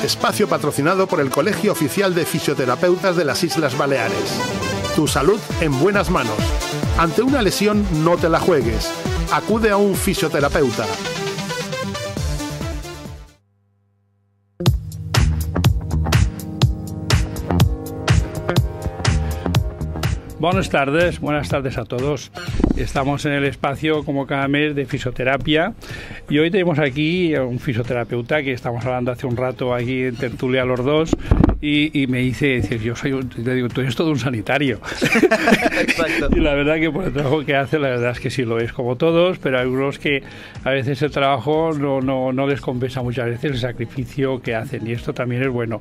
espacio patrocinado por el Colegio Oficial de Fisioterapeutas de las Islas Baleares. Tu salud en buenas manos. Ante una lesión, no te la juegues. Acude a un fisioterapeuta. Buenas tardes a todos. Estamos en el espacio como cada mes de fisioterapia y hoy tenemos aquí a un fisioterapeuta que estamos hablando hace un rato aquí en tertulia los dos y me dice, le digo, tú eres todo un sanitario. Exacto. Y la verdad que por el trabajo que hace, la verdad es que sí lo es como todos, pero hay algunos que a veces el trabajo no les compensa muchas veces el sacrificio que hacen y esto también es bueno.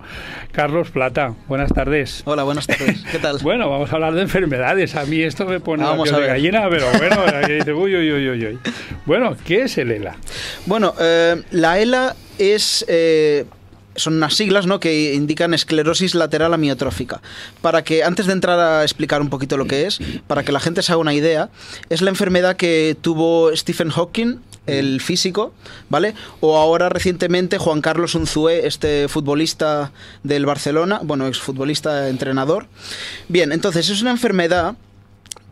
Carlos Plata, buenas tardes. Hola, buenas tardes. ¿Qué tal? Bueno, vamos a hablar de enfermedades. A mí esto me pone la piel de gallina, pero bueno, dice, uy. Bueno, ¿qué es el ELA? Bueno, la ELA es... son unas siglas, ¿no?, que indican esclerosis lateral amiotrófica. Para que, antes de entrar a explicar un poquito lo que es, para que la gente se haga una idea, es la enfermedad que tuvo Stephen Hawking, el físico, ¿vale? O ahora recientemente Juan Carlos Unzué, este futbolista del Barcelona, bueno, exfutbolista, entrenador. Bien, entonces es una enfermedad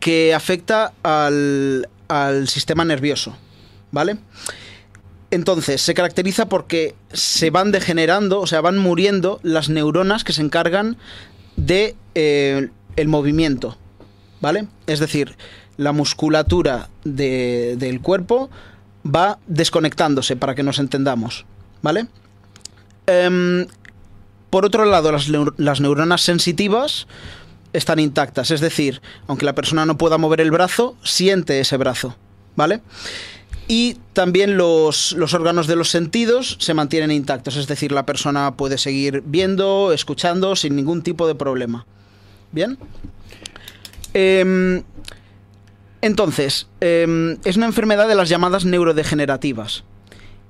que afecta al sistema nervioso, ¿vale? Entonces, se caracteriza porque se van degenerando, o sea, van muriendo las neuronas que se encargan de el movimiento, ¿vale? Es decir, la musculatura del cuerpo va desconectándose, para que nos entendamos, ¿vale? Por otro lado, las neuronas sensitivas están intactas, es decir, aunque la persona no pueda mover el brazo, siente ese brazo, ¿vale? Y también los órganos de los sentidos se mantienen intactos, es decir, la persona puede seguir viendo, escuchando, sin ningún tipo de problema. ¿Bien? Entonces, es una enfermedad de las llamadas neurodegenerativas.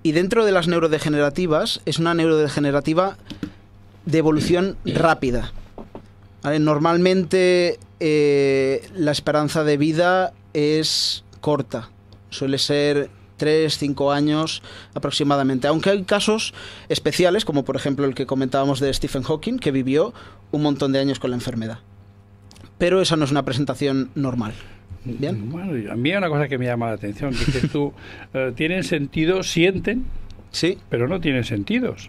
Y dentro de las neurodegenerativas, es una neurodegenerativa de evolución rápida. ¿Vale? Normalmente la esperanza de vida es corta. Suele ser 3-5 años aproximadamente. Aunque hay casos especiales, como por ejemplo el que comentábamos de Stephen Hawking, que vivió un montón de años con la enfermedad. Pero esa no es una presentación normal. ¿Bien? Bueno, a mí hay una cosa que me llama la atención, que dices tú, tienen sentido, sienten, sí, pero no tienen sentidos.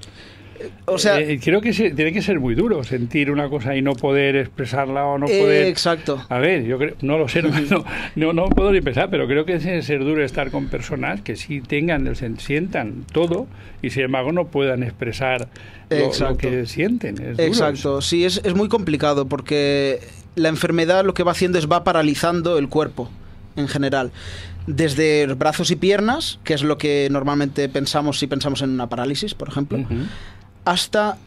O sea, creo que tiene que ser muy duro sentir una cosa y no poder expresarla o no poder... Exacto. A ver, yo creo, no lo sé, no puedo ni pensar, pero creo que tiene que ser duro estar con personas que sí sientan todo y sin embargo no puedan expresar lo que sienten. Es duro. Exacto, sí, es muy complicado porque la enfermedad lo que va haciendo es va paralizando el cuerpo en general. Desde brazos y piernas, que es lo que normalmente pensamos si pensamos en una parálisis, por ejemplo, hasta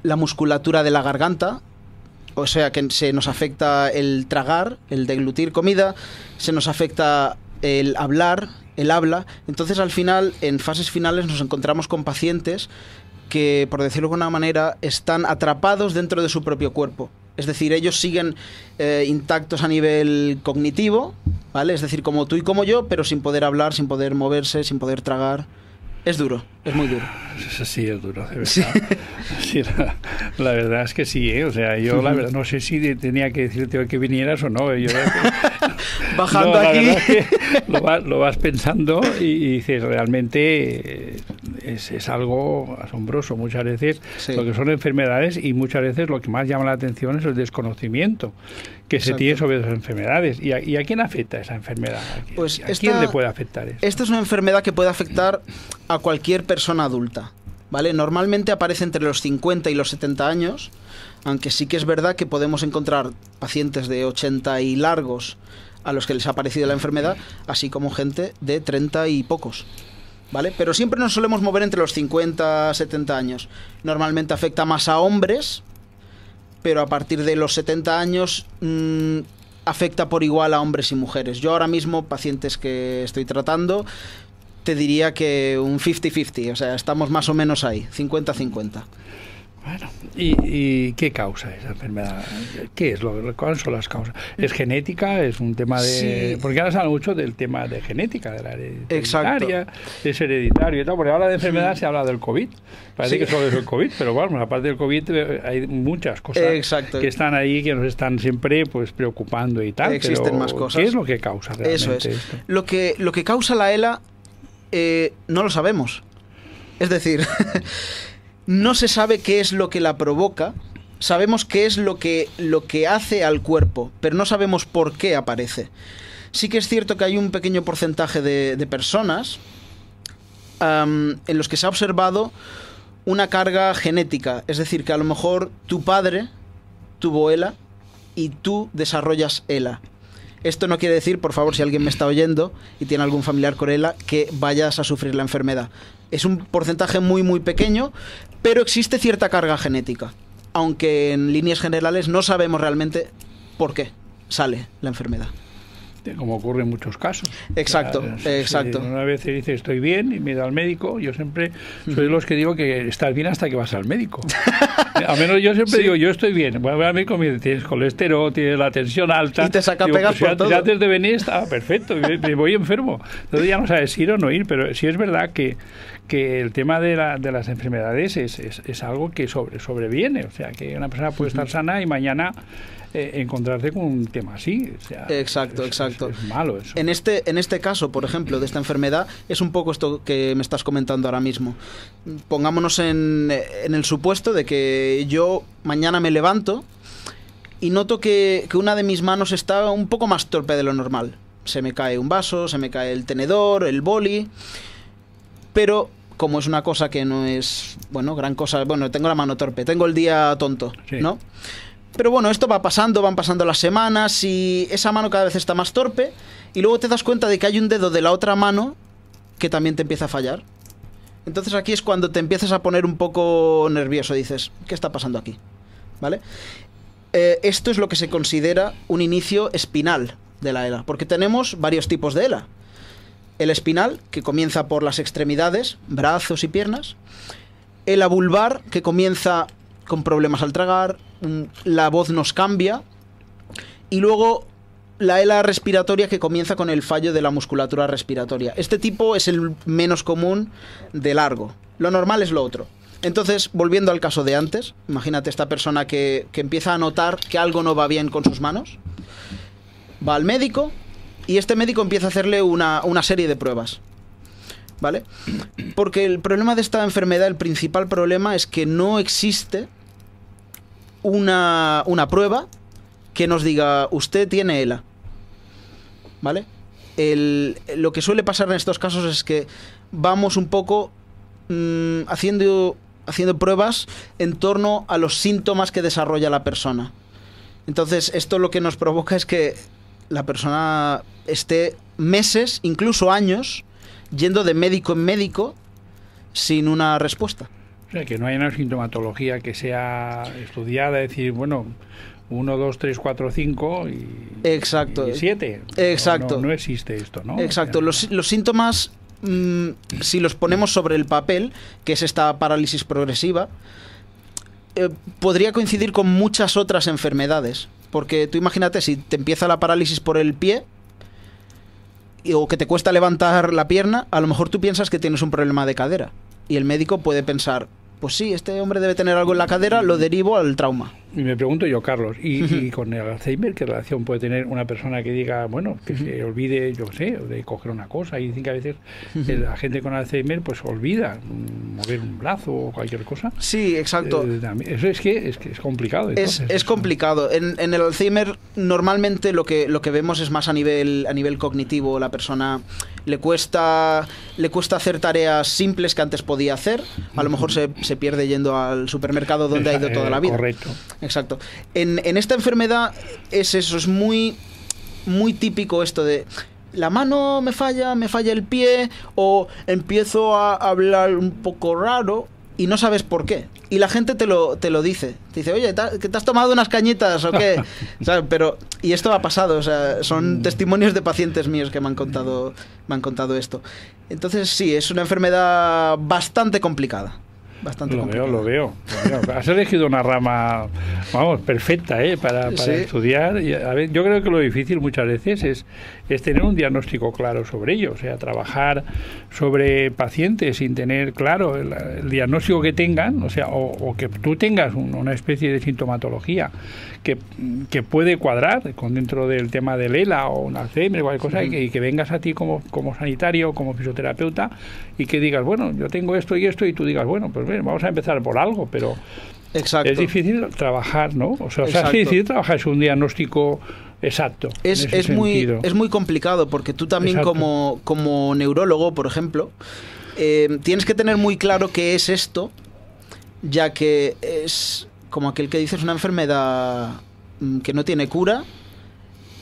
la musculatura de la garganta, o sea que se nos afecta el tragar, el deglutir comida, se nos afecta el hablar, el habla. Entonces al final, en fases finales, nos encontramos con pacientes que, por decirlo de alguna manera, están atrapados dentro de su propio cuerpo. Es decir, ellos siguen intactos a nivel cognitivo, ¿vale? Es decir, como tú y como yo, pero sin poder hablar, sin poder moverse, sin poder tragar. Es duro, es muy duro. Sí, es duro, de verdad. Sí. Sí, la verdad es que sí, ¿eh? O sea, yo la verdad no sé si tenía que decirte que vinieras o no. Yo, bajando no, aquí. La verdad es que lo vas pensando y dices, realmente es algo asombroso muchas veces, sí, lo que son enfermedades, y muchas veces lo que más llama la atención es el desconocimiento que Exacto. se tiene sobre esas enfermedades. ¿Y a quién afecta esa enfermedad? Pues ¿A quién le puede afectar eso? Esta es una enfermedad que puede afectar a cualquier persona adulta, ¿vale? Normalmente aparece entre los 50 y los 70 años, aunque sí que es verdad que podemos encontrar pacientes de 80 y largos a los que les ha aparecido la enfermedad, así como gente de 30 y pocos, ¿vale? Pero siempre nos solemos mover entre los 50 y 70 años. Normalmente afecta más a hombres, pero a partir de los 70 años afecta por igual a hombres y mujeres. Yo ahora mismo, pacientes que estoy tratando, te diría que un 50-50, o sea, estamos más o menos ahí, 50-50. Bueno, ¿y qué causa esa enfermedad? ¿Qué es cuáles son las causas? ¿Es genética? ¿Es un tema de...? Sí. Porque ahora se habla mucho del tema de genética, de la hereditaria, Exacto. es hereditario y tal, porque ahora de enfermedad se habla del COVID. Parece Sí. que solo es el COVID, pero bueno, aparte del COVID hay muchas cosas Exacto. que están ahí, que nos están siempre pues preocupando y tal. Existen pero más cosas. ¿qué es lo que causa realmente Eso es. esto? Lo que causa la ELA no lo sabemos. Es decir, no se sabe qué es lo que la provoca. Sabemos qué es lo que hace al cuerpo, pero no sabemos por qué aparece. Sí que es cierto que hay un pequeño porcentaje de personas en los que se ha observado una carga genética. Es decir, que a lo mejor tu padre tuvo ELA y tú desarrollas ELA. Esto no quiere decir, por favor, si alguien me está oyendo y tiene algún familiar con ELA, que vayas a sufrir la enfermedad. Es un porcentaje muy, muy pequeño, pero existe cierta carga genética. Aunque en líneas generales no sabemos realmente por qué sale la enfermedad. Como ocurre en muchos casos. Exacto, exacto. Una vez se dice estoy bien y me da al médico, yo siempre soy de los que digo que estás bien hasta que vas al médico. Al menos yo siempre digo, yo estoy bien. Voy al médico y me dice, tienes colesterol, tienes la tensión alta. Y te saca digo, pegas por todo. Ya antes de venir estaba perfecto, me voy enfermo. Entonces ya no sabes ir o no ir, pero sí es verdad que el tema de las enfermedades es algo que sobreviene. O sea, que una persona puede estar sana y mañana encontrarse con un tema así. O sea, Exacto. Es malo eso. En este caso, por ejemplo, de esta enfermedad, es un poco esto que me estás comentando ahora mismo. Pongámonos en el supuesto de que yo mañana me levanto y noto que una de mis manos está un poco más torpe de lo normal. Se me cae un vaso, se me cae el tenedor, el boli, pero como es una cosa que no es, bueno, gran cosa, bueno, tengo la mano torpe, tengo el día tonto, Sí. ¿no? Pero bueno, esto va pasando, van pasando las semanas y esa mano cada vez está más torpe y luego te das cuenta de que hay un dedo de la otra mano que también te empieza a fallar. Entonces aquí es cuando te empiezas a poner un poco nervioso, dices, ¿qué está pasando aquí? ¿Vale? Esto es lo que se considera un inicio espinal de la ELA, porque tenemos varios tipos de ELA. El espinal, que comienza por las extremidades, brazos y piernas. El vulvar, que comienza con problemas al tragar, la voz nos cambia. Y luego la ELA respiratoria, que comienza con el fallo de la musculatura respiratoria. Este tipo es el menos común de largo. Lo normal es lo otro. Entonces, volviendo al caso de antes, imagínate esta persona que empieza a notar que algo no va bien con sus manos. Va al médico y este médico empieza a hacerle una serie de pruebas. ¿Vale? Porque el problema de esta enfermedad, el principal problema es que no existe una prueba que nos diga, usted tiene ELA. ¿Vale? Lo que suele pasar en estos casos es que vamos un poco haciendo pruebas en torno a los síntomas que desarrolla la persona. Entonces, esto lo que nos provoca es que la persona esté meses, incluso años, yendo de médico en médico sin una respuesta. O sea, que no hay una sintomatología que sea estudiada, decir, bueno, 1, 2, 3, 4, 5 y, Exacto. y 7. Exacto. No existe esto, ¿no? Exacto. Los síntomas, si los ponemos sobre el papel, que es esta parálisis progresiva, podría coincidir con muchas otras enfermedades. Porque tú imagínate, si te empieza la parálisis por el pie o que te cuesta levantar la pierna, a lo mejor tú piensas que tienes un problema de cadera. Y el médico puede pensar, pues sí, este hombre debe tener algo en la cadera, lo derivo al trauma. Y me pregunto yo, Carlos, ¿y con el Alzheimer qué relación puede tener una persona que diga, bueno, que se olvide, yo sé, de coger una cosa? Y dicen que a veces la gente con Alzheimer pues olvida mover un brazo o cualquier cosa. Sí, exacto. Eso es que es complicado. Entonces, es complicado. En el Alzheimer normalmente lo que vemos es más a nivel cognitivo. La persona le cuesta hacer tareas simples que antes podía hacer. A lo mejor se pierde yendo al supermercado donde ha ido toda la vida. Correcto. Exacto. En esta enfermedad es eso, es muy, muy típico esto de la mano me falla el pie o empiezo a hablar un poco raro y no sabes por qué. Y la gente te lo dice. Te dice, oye, ¿que te has tomado unas cañitas o qué? ¿Sabes? Pero, y esto ha pasado, o sea, son testimonios de pacientes míos que me han contado esto. Entonces, sí, es una enfermedad bastante complicada. bastante Lo complicado. veo. Has elegido una rama, vamos, perfecta, para Sí. estudiar. Y, a ver, yo creo que lo difícil muchas veces es tener un diagnóstico claro sobre ello, o sea, trabajar sobre pacientes sin tener claro el diagnóstico que tengan, o sea, o que tú tengas una especie de sintomatología que puede cuadrar con dentro del tema del ELA o un Alzheimer o cualquier cosa, y que vengas a ti como sanitario, como fisioterapeuta, y que digas, bueno, yo tengo esto y esto, y tú digas, bueno, pues bien, vamos a empezar por algo, pero Exacto. es difícil trabajar, ¿no? O sea, Exacto. es difícil trabajar es un diagnóstico exacto. Es muy complicado, porque tú también como neurólogo, por ejemplo, tienes que tener muy claro qué es esto, ya que es como aquel que dice, es una enfermedad que no tiene cura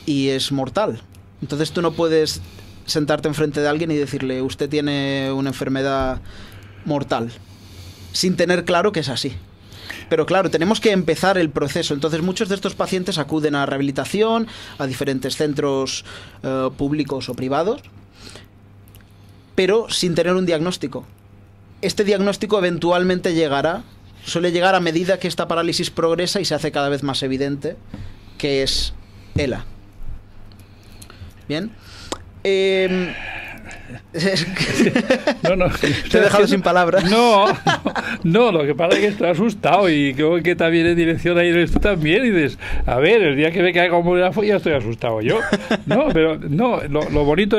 y es mortal. Entonces tú no puedes sentarte enfrente de alguien y decirle, usted tiene una enfermedad mortal, sin tener claro que es así. Pero claro, tenemos que empezar el proceso. Entonces muchos de estos pacientes acuden a rehabilitación, a diferentes centros públicos o privados, pero sin tener un diagnóstico. Este diagnóstico eventualmente suele llegar a medida que esta parálisis progresa y se hace cada vez más evidente que es ELA. Bien. No. Te he dejado sin palabras. No, lo que pasa es que estoy asustado y creo que también en dirección ahí eres tú también y dices, a ver, el día que me caiga como una ya estoy asustado yo. No, pero no, lo bonito,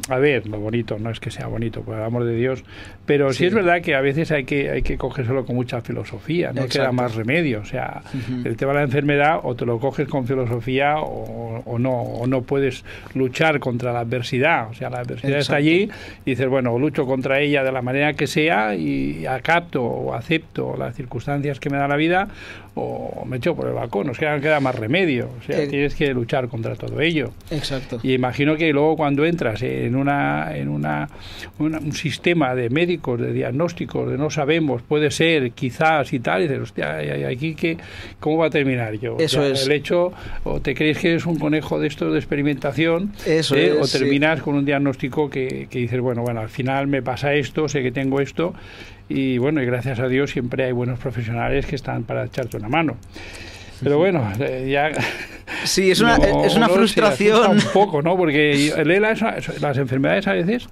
a ver, lo bonito, no es que sea bonito, por el amor de Dios, pero sí es verdad que a veces hay que cogérselo con mucha filosofía, no queda más remedio, o sea, el tema de la enfermedad o te lo coges con filosofía o no puedes luchar contra la adversidad, o sea, la adversidad está allí y dices, bueno, lucho contra ella de la manera que sea y acato o acepto las circunstancias que me da la vida o me echo por el balcón, no queda más remedio, o sea, tienes que luchar contra todo ello. Exacto. Y imagino que luego cuando entras en un sistema de médicos, de diagnósticos, de no sabemos, puede ser, quizás y tal, y dices, hostia, aquí ¿cómo va a terminar yo? Eso es. El hecho, o te crees que eres un conejo de esto de experimentación, Eso o terminas con un diagnóstico que dices, bueno, al final me pasa esto, sé que tengo esto, y bueno, y gracias a Dios siempre hay buenos profesionales que están para echarte una mano. Pero bueno, ya... Sí, es una frustración. Un poco, ¿no? Porque el ELA, las enfermedades a veces...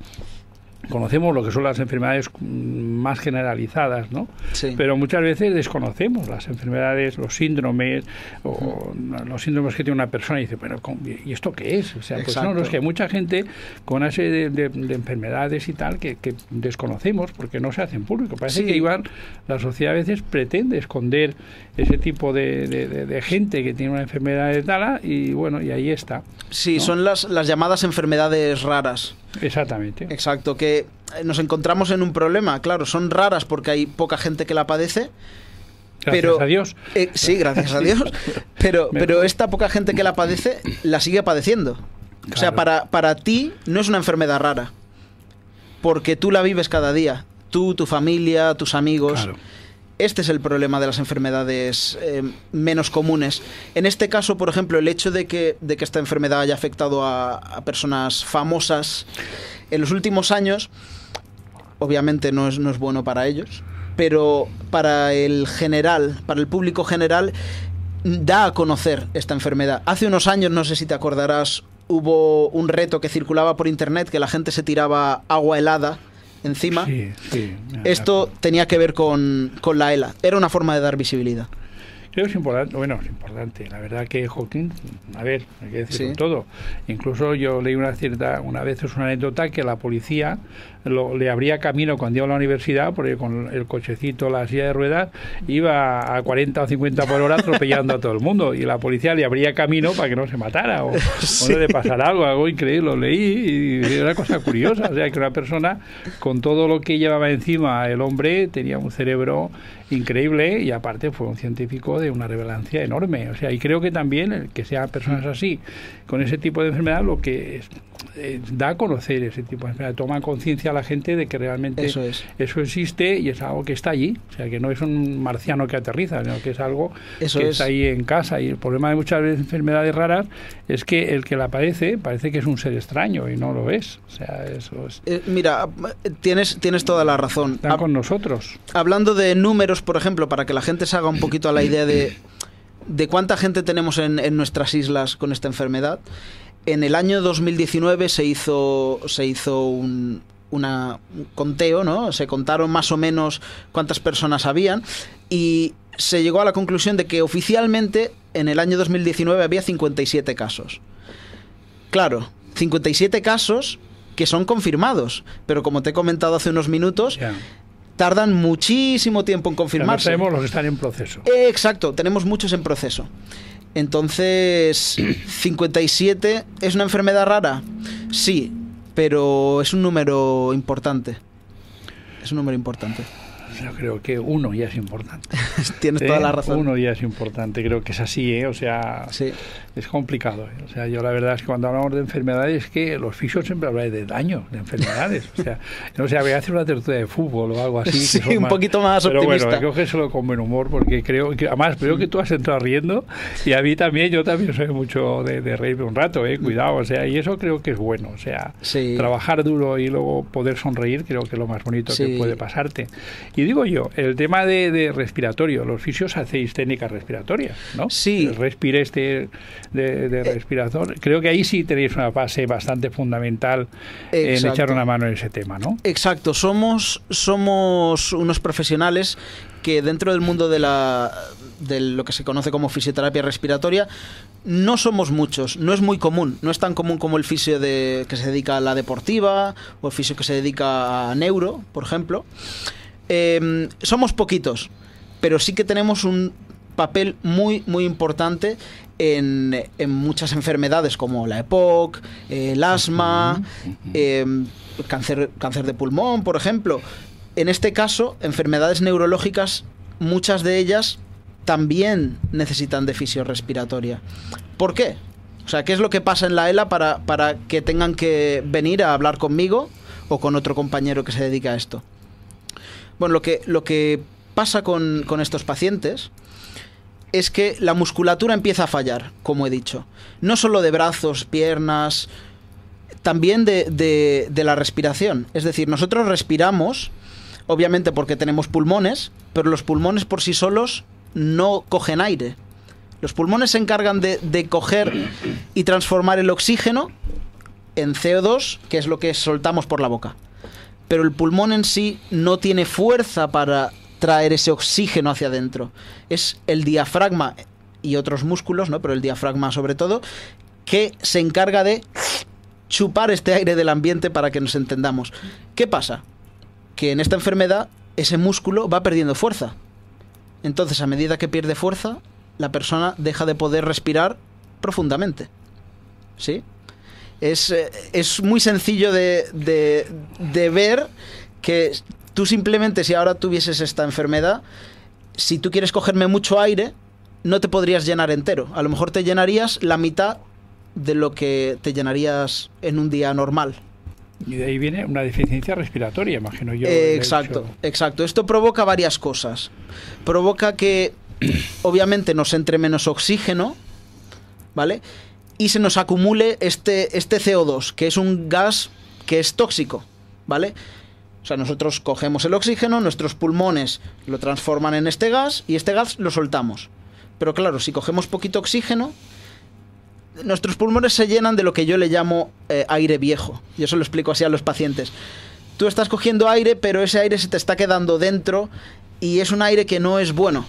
Conocemos lo que son las enfermedades más generalizadas, ¿no? Sí. Pero muchas veces desconocemos las enfermedades, los síndromes, o los síndromes que tiene una persona y dice, bueno, ¿y esto qué es? O sea, pues no, es que hay mucha gente con una serie de enfermedades y tal que desconocemos porque no se hacen público. Parece que igual la sociedad a veces pretende esconder ese tipo de gente que tiene una enfermedad de tal y bueno, y ahí está. Sí, ¿no? son las llamadas enfermedades raras. Exactamente. Exacto, que nos encontramos en un problema. Claro, son raras porque hay poca gente que la padece. Gracias a Dios. Sí, gracias a Dios. Pero esta poca gente que la padece la sigue padeciendo. Claro. O sea, para ti no es una enfermedad rara. Porque tú la vives cada día. Tú, tu familia, tus amigos. Claro. Este es el problema de las enfermedades menos comunes. En este caso, por ejemplo, el hecho de que esta enfermedad haya afectado a personas famosas en los últimos años, obviamente no es bueno para ellos, pero para el público general, da a conocer esta enfermedad. Hace unos años, no sé si te acordarás, hubo un reto que circulaba por internet que la gente se tiraba agua helada encima. Sí. Esto tenía que ver con la ELA. Era una forma de dar visibilidad. Creo que es importante, bueno, es importante. La verdad que Hawking, a ver, hay que decirlo todo. Incluso yo leí una vez es una anécdota que la policía le abría camino cuando iba a la universidad, porque con el cochecito, la silla de ruedas, iba a 40 o 50 por hora atropellando a todo el mundo, y la policía le abría camino para que no se matara o no le pasara algo increíble. Lo leí y era una cosa curiosa, o sea, que una persona con todo lo que llevaba encima, el hombre tenía un cerebro increíble y aparte fue un científico de una relevancia enorme, o sea, y creo que también el que sean personas así con ese tipo de enfermedad, lo que es da a conocer ese tipo de enfermedad, toma conciencia a la gente de que realmente eso existe y es algo que está allí, o sea, que no es un marciano que aterriza, sino que es algo que está ahí en casa. Y el problema de muchas veces enfermedades raras es que el que la padece parece que es un ser extraño y no lo es, o sea, eso es... Mira, tienes toda la razón. Están con nosotros. Hablando de números, por ejemplo, para que la gente se haga un poquito a la idea de cuánta gente tenemos en nuestras islas con esta enfermedad. En el año 2019 se hizo un conteo, ¿no? Se contaron más o menos cuántas personas habían y se llegó a la conclusión de que oficialmente en el año 2019 había 57 casos. Claro, 57 casos que son confirmados, pero como te he comentado hace unos minutos... Tardan muchísimo tiempo en confirmarse. Sabemos los que están en proceso. Exacto, tenemos muchos en proceso. Entonces, 57, ¿es una enfermedad rara? Sí, pero es un número importante. Es un número importante. Yo creo que uno ya es importante. Tienes toda la razón. Uno ya es importante, creo que es así, ¿eh? O sea, sí. Es complicado. O sea, yo la verdad es que cuando hablamos de enfermedades, es que los fisios siempre hablan de daños, de enfermedades. O sea, no sé, voy a hacer una tertulia de fútbol o algo así. Sí, que un poquito más optimista. Pero bueno, creo que solo con buen humor, porque creo que, además, creo que tú has entrado riendo y a mí también, yo también soy mucho de reír un rato, cuidado, o sea, y eso creo que es bueno. O sea, trabajar duro y luego poder sonreír, creo que es lo más bonito que puede pasarte. Y digo yo, el tema de respiratorio, los fisios hacéis técnicas respiratorias, ¿no? Sí. El respire de respirador. Creo que ahí sí tenéis una base bastante fundamental en echar una mano en ese tema, ¿no? Exacto. Somos unos profesionales que dentro del mundo de lo que se conoce como fisioterapia respiratoria no somos muchos, no es muy común, no es tan común como el fisio que se dedica a la deportiva o el fisio que se dedica a neuro, por ejemplo. Somos poquitos, pero sí que tenemos un papel muy, muy importante en muchas enfermedades como la EPOC, el asma, cáncer de pulmón, por ejemplo. En este caso, enfermedades neurológicas, muchas de ellas también necesitan de fisiorrespiratoria. ¿Por qué? O sea, ¿qué es lo que pasa en la ELA para que tengan que venir a hablar conmigo o con otro compañero que se dedica a esto? Bueno, lo que pasa con estos pacientes es que la musculatura empieza a fallar, como he dicho. No solo de brazos, piernas, también de la respiración. Es decir, nosotros respiramos, obviamente porque tenemos pulmones, pero los pulmones por sí solos no cogen aire. Los pulmones se encargan de coger y transformar el oxígeno en CO2, que es lo que soltamos por la boca. Pero el pulmón en sí no tiene fuerza para traer ese oxígeno hacia adentro. Es el diafragma y otros músculos, ¿no? Pero el diafragma sobre todo, que se encarga de chupar este aire del ambiente para que nos entendamos. ¿Qué pasa? Que en esta enfermedad ese músculo va perdiendo fuerza. Entonces, a medida que pierde fuerza, la persona deja de poder respirar profundamente. ¿Sí? Es muy sencillo de ver que tú simplemente, si ahora tuvieses esta enfermedad, si tú quieres cogerme mucho aire, no te podrías llenar entero. A lo mejor te llenarías la mitad de lo que te llenarías en un día normal. Y de ahí viene una deficiencia respiratoria, imagino yo. Exacto. Esto provoca varias cosas. Provoca que, obviamente, nos entre menos oxígeno, ¿vale? Y se nos acumule este CO2, que es un gas que es tóxico, ¿vale? O sea, nosotros cogemos el oxígeno, nuestros pulmones lo transforman en este gas y este gas lo soltamos. Pero claro, si cogemos poquito oxígeno, nuestros pulmones se llenan de lo que yo le llamo aire viejo. Y eso lo explico así a los pacientes. Tú estás cogiendo aire, pero ese aire se te está quedando dentro y es un aire que no es bueno,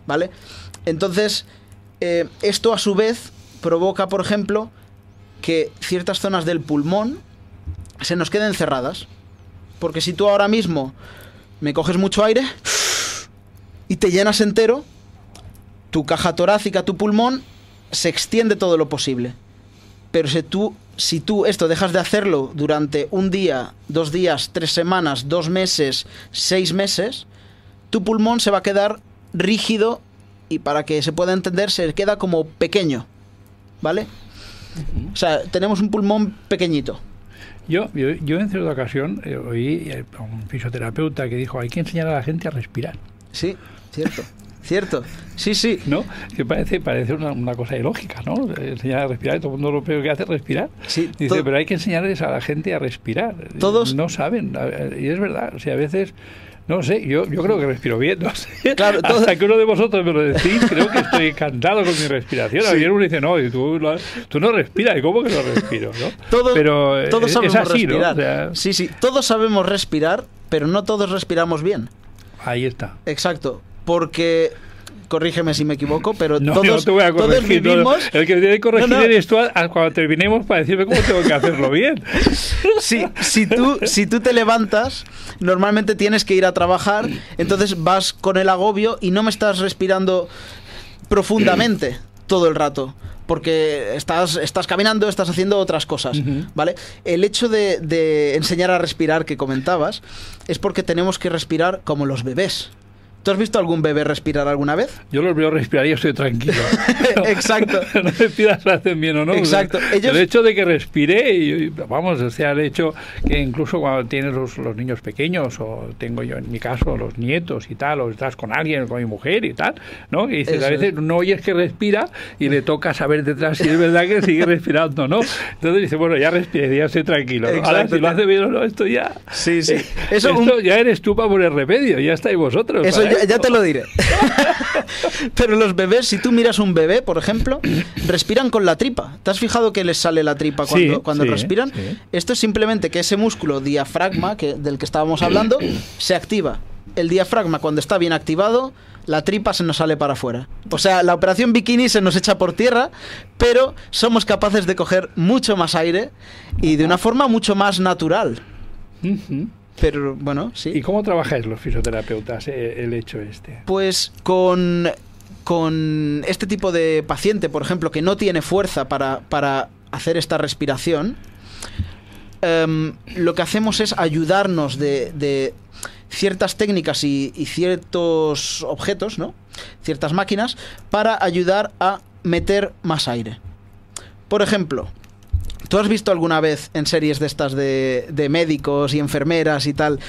¿vale? Entonces, esto a su vez provoca, por ejemplo, que ciertas zonas del pulmón se nos queden cerradas. Porque si tú ahora mismo me coges mucho aire y te llenas entero, tu caja torácica, tu pulmón, se extiende todo lo posible. Pero si tú esto dejas de hacerlo durante un día, 2 días, 3 semanas, 2 meses, 6 meses, tu pulmón se va a quedar rígido y, para que se pueda entender, se queda como pequeño, ¿vale? O sea, tenemos un pulmón pequeñito. Yo en cierta ocasión oí a un fisioterapeuta que dijo, hay que enseñar a la gente a respirar. Sí, cierto. Cierto, sí, sí. ¿No? Que parece una cosa ilógica, ¿no? Enseñar a respirar, y todo el mundo lo primero que hace es respirar. Sí, dice, pero hay que enseñarles a la gente a respirar. Todos no saben, y es verdad. O sea, a veces, no sé, yo creo que respiro bien, no sé. Claro, hasta que uno de vosotros me lo decís, creo que estoy encantado con mi respiración. Sí. Ayer uno dice, no, tú no respiras, ¿y cómo que no respiro? ¿No? Todos sabemos es así, respirar. ¿no? O sea, sí, todos sabemos respirar, pero no todos respiramos bien. ahí está. Exacto, porque... Corrígeme si me equivoco, pero no, todos, no te voy a corregir, todos vivimos... El que tiene que corregir eres tú cuando terminemos para decirme cómo tengo que hacerlo bien. Si tú te levantas, normalmente tienes que ir a trabajar, entonces vas con el agobio y no me estás respirando profundamente todo el rato. Porque estás caminando, estás haciendo otras cosas, ¿vale? El hecho de enseñar a respirar que comentabas es porque tenemos que respirar como los bebés. ¿Tú has visto algún bebé respirar alguna vez? Yo los veo respirar y estoy tranquilo. Exacto. No me pidas si hacen bien o no. Exacto. O sea, el hecho de que respire, vamos, o sea, el hecho que incluso cuando tienes los niños pequeños, o tengo yo en mi caso los nietos y tal, o estás con alguien, con mi mujer y tal, ¿no? Y dices, Eso a veces no oyes que respira y le toca saber detrás si es verdad que sigue respirando o no. Entonces dice, bueno, ya respiré, ya estoy tranquilo, ¿no? Ahora, si lo hace bien o no, esto ya... Sí, sí. Esto ya eres tú para poner remedio, ya estáis vosotros. Eso ya te lo diré. Pero los bebés, si tú miras un bebé, por ejemplo, respiran con la tripa. ¿Te has fijado que les sale la tripa cuando respiran? Sí. Esto es simplemente que ese músculo diafragma del que estábamos hablando se activa. El diafragma, cuando está bien activado, la tripa se nos sale para afuera. O sea, la operación bikini se nos echa por tierra, pero somos capaces de coger mucho más aire y de una forma mucho más natural. Pero bueno, sí. ¿Y cómo trabajáis los fisioterapeutas el hecho este? Pues con este tipo de paciente, por ejemplo, que no tiene fuerza para hacer esta respiración, lo que hacemos es ayudarnos de ciertas técnicas y ciertos objetos, ¿no? Ciertas máquinas, para ayudar a meter más aire. Por ejemplo, ¿tú has visto alguna vez en series de estas de médicos y enfermeras y tal,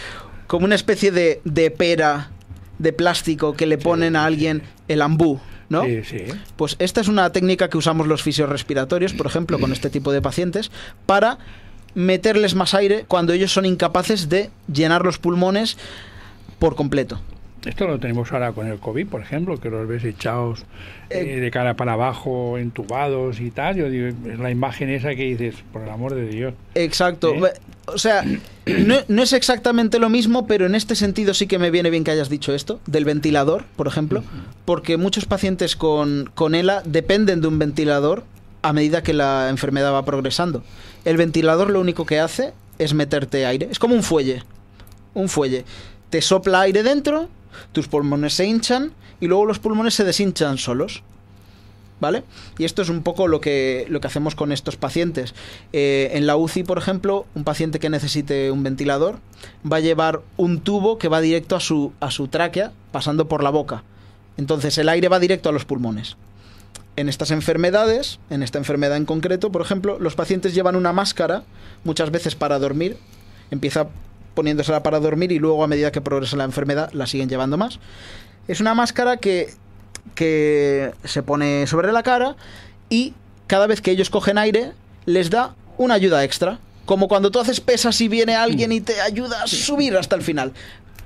como una especie de pera de plástico que le ponen a alguien el ambú, ¿no? Sí, sí. Pues esta es una técnica que usamos los fisiorrespiratorios, por ejemplo, con este tipo de pacientes, para meterles más aire cuando ellos son incapaces de llenar los pulmones por completo. Esto lo tenemos ahora con el COVID, por ejemplo, que los ves echados de cara para abajo, entubados y tal. Yo digo, es la imagen esa que dices, por el amor de Dios. Exacto. O sea, no es exactamente lo mismo, pero en este sentido sí que me viene bien que hayas dicho esto, del ventilador, por ejemplo, porque muchos pacientes con ELA dependen de un ventilador a medida que la enfermedad va progresando. El ventilador lo único que hace es meterte aire. Es como un fuelle. Un fuelle. Te sopla aire dentro, tus pulmones se hinchan y luego los pulmones se deshinchan solos. ¿Vale? Y esto es un poco lo que hacemos con estos pacientes. En la UCI, por ejemplo, un paciente que necesite un ventilador va a llevar un tubo que va directo a su tráquea, pasando por la boca. Entonces el aire va directo a los pulmones. En estas enfermedades, en esta enfermedad en concreto, por ejemplo, los pacientes llevan una máscara, muchas veces para dormir. Empieza poniéndosela para dormir y luego, a medida que progresa la enfermedad, la siguen llevando más. Es una máscara que se pone sobre la cara y cada vez que ellos cogen aire les da una ayuda extra, como cuando tú haces pesas y viene alguien y te ayuda a subir hasta el final.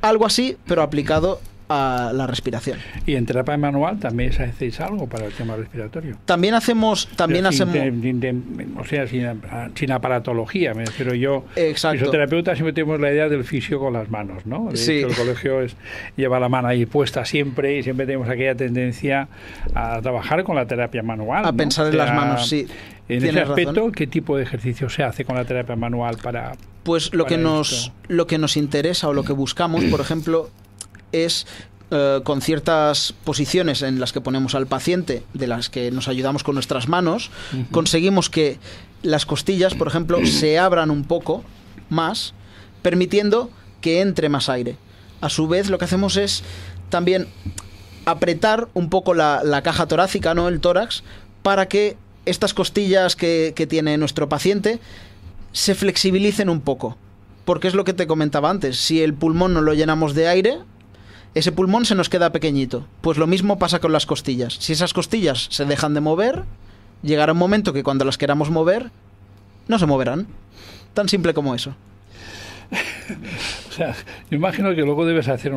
Algo así, pero aplicado a la respiración. ¿Y en terapia manual también hacéis algo para el tema respiratorio? También hacemos o sea, sin aparatología, me refiero yo. Exacto. Fisioterapeuta siempre tenemos la idea del fisio con las manos, ¿no? De hecho, el colegio lleva la mano ahí puesta siempre y siempre tenemos aquella tendencia a trabajar con la terapia manual, a pensar en las manos, sí. En ese aspecto, ¿qué tipo de ejercicio se hace con la terapia manual para...? Pues lo que nos interesa o lo que buscamos, por ejemplo, es con ciertas posiciones en las que ponemos al paciente, de las que nos ayudamos con nuestras manos, conseguimos que las costillas, por ejemplo, se abran un poco más, permitiendo que entre más aire. A su vez, lo que hacemos es también apretar un poco la caja torácica, ¿no? El tórax, para que estas costillas que tiene nuestro paciente se flexibilicen un poco. Porque es lo que te comentaba antes. Si el pulmón no lo llenamos de aire, ese pulmón se nos queda pequeñito. Pues lo mismo pasa con las costillas. Si esas costillas se dejan de mover, llegará un momento que cuando las queramos mover, no se moverán. Tan simple como eso. O sea, yo imagino que luego debes hacer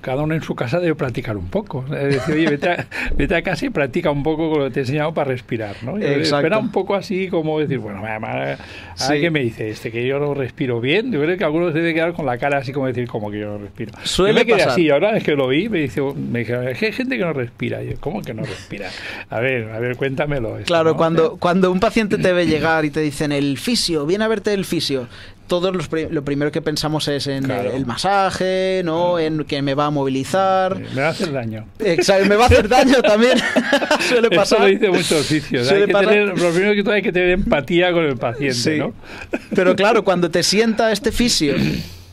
cada uno en su casa debe practicar un poco. Es decir, oye, vete a casa y practica un poco con lo que te he enseñado para respirar, ¿no? Espera un poco así como decir, bueno, ¿qué me dice que yo no respiro bien? Yo creo que algunos deben quedar con la cara así como decir, como que yo no respiro. Suele yo me quedé pasar. así, ahora es que lo vi, me dijeron, es que hay gente que no respira. Yo, ¿cómo que no respira? A ver, cuéntamelo. Esto, Claro, ¿no? cuando un paciente te ve llegar y te dicen, el fisio, viene a verte el fisio, todos lo primero que pensamos es en Claro. el masaje, ¿no? En que me va a movilizar. Me va a hacer daño. Exacto, me va a hacer daño también. Suele Esto pasar. lo dice muchos oficios. Suele pasar. Lo primero que todo hay que tener empatía con el paciente, Sí. ¿no? Pero claro, cuando te sienta este fisio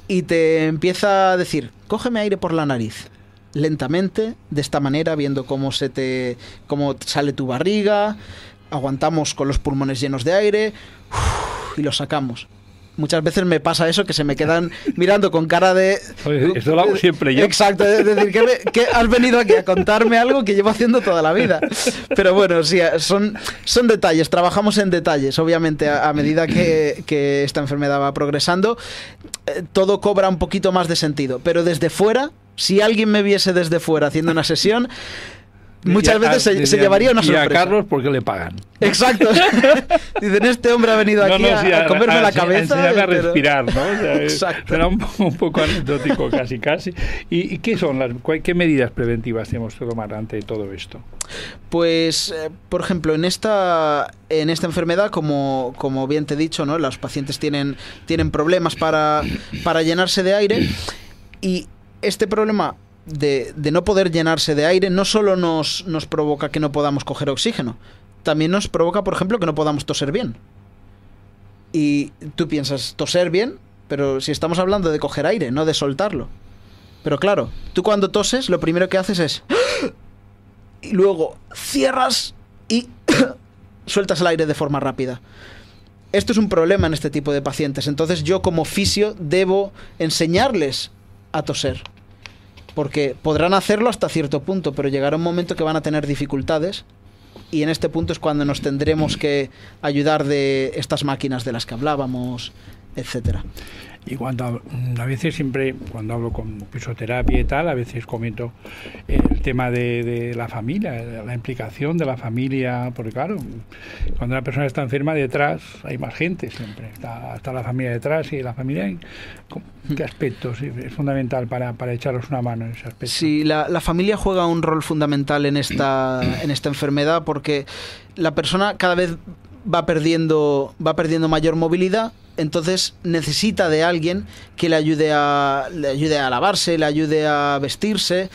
y te empieza a decir, cógeme aire por la nariz, lentamente, de esta manera, viendo cómo sale tu barriga, aguantamos con los pulmones llenos de aire y lo sacamos. Muchas veces me pasa eso, que se me quedan mirando con cara de... Oye, esto lo hago siempre yo. Exacto, es decir, que has venido aquí a contarme algo que llevo haciendo toda la vida. Pero bueno, sí, son detalles, trabajamos en detalles. Obviamente, a medida que esta enfermedad va progresando, todo cobra un poquito más de sentido. Pero desde fuera, si alguien me viese desde fuera haciendo una sesión... Muchas veces se llevaría una sorpresa. Y a Carlos porque le pagan. Exacto. Dicen, este hombre ha venido aquí a comerme la cabeza. A enseñarme a respirar, ¿no? O sea, exacto. Era un poco anecdótico casi. ¿Y qué son qué medidas preventivas tenemos que tomar ante todo esto? Pues, por ejemplo, en esta enfermedad, como bien te he dicho, ¿no? Los pacientes tienen problemas para llenarse de aire, y este problema de no poder llenarse de aire no solo nos provoca que no podamos coger oxígeno, también nos provoca, por ejemplo, que no podamos toser bien. Y tú piensas, toser bien, pero si estamos hablando de coger aire, no de soltarlo. Pero claro, tú cuando toses, lo primero que haces es... y luego cierras y sueltas el aire de forma rápida. Esto es un problema en este tipo de pacientes. Entonces yo, como fisio, debo enseñarles a toser. Porque podrán hacerlo hasta cierto punto, pero llegará un momento que van a tener dificultades, y en este punto es cuando nos tendremos que ayudar de estas máquinas de las que hablábamos, etcétera. Y a veces siempre, cuando hablo con fisioterapia y tal, a veces comento el tema de la familia, la implicación de la familia, porque claro, cuando una persona está enferma, detrás hay más gente siempre, está la familia detrás, y la familia, ¿en qué aspectos es fundamental para echaros una mano en ese aspecto? Sí, la familia juega un rol fundamental en esta enfermedad, porque la persona cada vez va perdiendo mayor movilidad. Entonces necesita de alguien que le ayude a lavarse, le ayude a vestirse,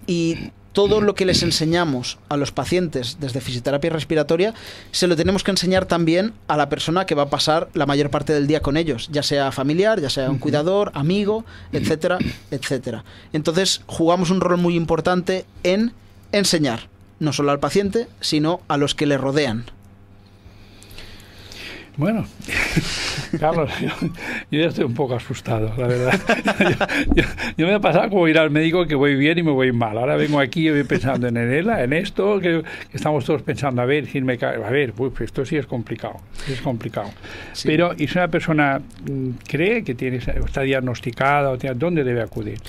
y todo lo que les enseñamos a los pacientes desde fisioterapia respiratoria se lo tenemos que enseñar también a la persona que va a pasar la mayor parte del día con ellos, ya sea familiar, ya sea un cuidador, amigo, etcétera, etcétera. Entonces jugamos un rol muy importante en enseñar, no solo al paciente, sino a los que le rodean. Bueno, Carlos, yo ya estoy un poco asustado, la verdad. Yo me ha pasado como ir al médico, que voy bien y me voy mal. Ahora vengo aquí y voy pensando en ELA, en esto, que estamos todos pensando, a ver, pues esto sí es complicado, Sí. Pero, ¿y si una persona cree que está diagnosticada, ¿dónde debe acudir?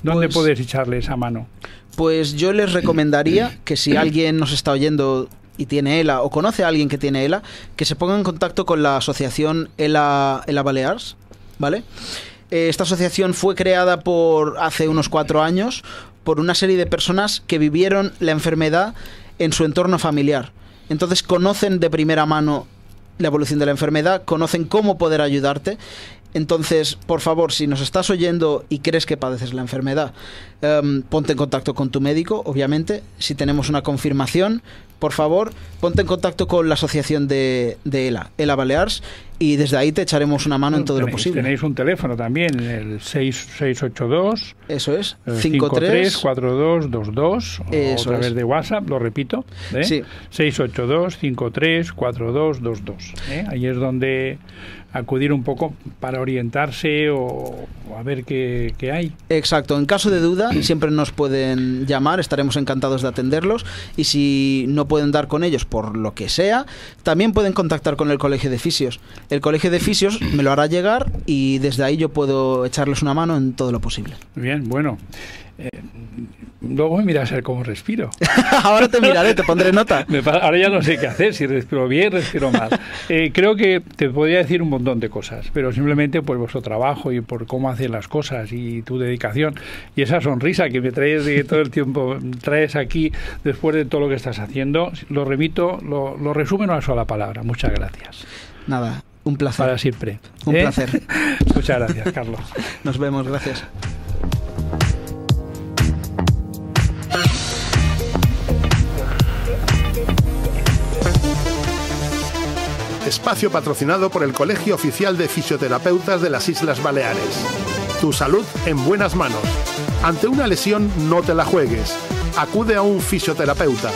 ¿Dónde puedes echarle esa mano? Pues yo les recomendaría que, si alguien nos está oyendo y tiene ELA, o conoce a alguien que tiene ELA, que se ponga en contacto con la asociación ELA Balears, ¿vale? Esta asociación fue creada hace unos 4 años por una serie de personas que vivieron la enfermedad en su entorno familiar. Entonces conocen de primera mano la evolución de la enfermedad, conocen cómo poder ayudarte. Entonces, por favor, si nos estás oyendo y crees que padeces la enfermedad, ponte en contacto con tu médico, obviamente. Si tenemos una confirmación, por favor, ponte en contacto con la asociación de ELA Balears, y desde ahí te echaremos una mano en todo lo posible. Tenéis un teléfono también, el 682. Eso es, 534222, o a través de WhatsApp, lo repito, Sí. 682-534222. Ahí es donde acudir un poco para orientarse o a ver qué hay. Exacto, en caso de duda siempre nos pueden llamar, estaremos encantados de atenderlos, y si no pueden dar con ellos por lo que sea, también pueden contactar con el Colegio de Fisios. El Colegio de Fisios me lo hará llegar y desde ahí yo puedo echarles una mano en todo lo posible. Bien, bueno. Luego me miras a ver cómo respiro. Ahora te miraré, te pondré nota. Ahora ya no sé qué hacer, si respiro bien, respiro mal. Creo que te podría decir un montón de cosas, pero simplemente por vuestro trabajo y por cómo hacen las cosas y tu dedicación y esa sonrisa que me traes de todo el tiempo, traes aquí después de todo lo que estás haciendo, lo resumo en una sola palabra. Muchas gracias. Nada, un placer. Para siempre. Un placer. Muchas gracias, Carlos. Nos vemos, gracias. Espacio patrocinado por el Colegio Oficial de Fisioterapeutas de las Islas Baleares. Tu salud en buenas manos. Ante una lesión, no te la juegues. Acude a un fisioterapeuta.